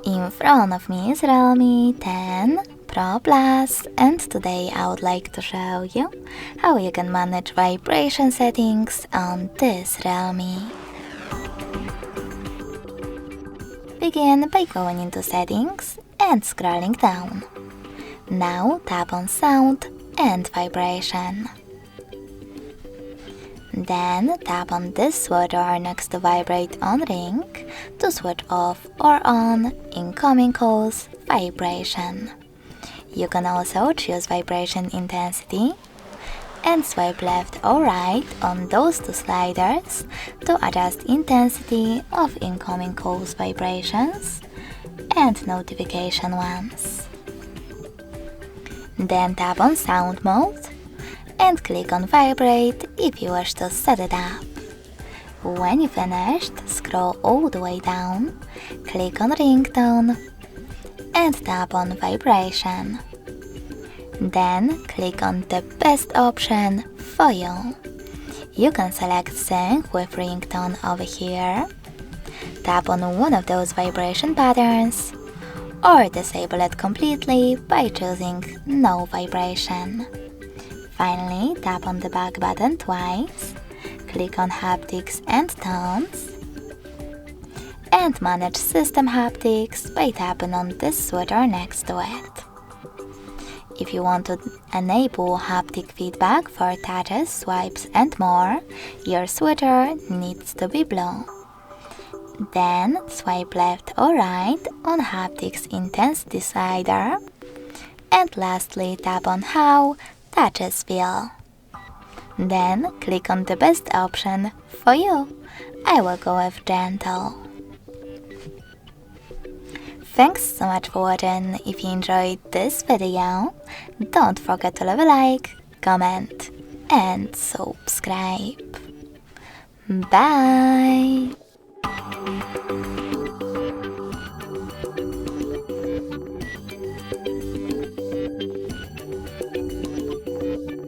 In front of me is Realme 10 Pro Plus, and today I would like to show you how you can manage vibration settings on this Realme. Begin by going into settings and scrolling down. Now tap on sound and vibration. Then tap on this switcher next to vibrate on ring to switch off or on incoming calls vibration. You can also choose vibration intensity and swipe left or right on those two sliders to adjust intensity of incoming calls vibrations and notification ones. Then tap on sound mode and click on vibrate if you wish to set it up. When you finished, scroll all the way down, click on ringtone and tap on vibration. Then click on the best option for you. You can select sync with ringtone over here, tap on one of those vibration patterns, or disable it completely by choosing no vibration. Finally, tap on the back button twice, click on haptics and tones, and manage system haptics by tapping on this switcher next to it. If you want to enable haptic feedback for touches, swipes and more, your switcher needs to be blue. Then swipe left or right on haptics intensity slider, and lastly tap on how touches feel. Then click on the best option for you. I will go with gentle. Thanks so much for watching. If you enjoyed this video, don't forget to leave a like, comment and subscribe. Bye!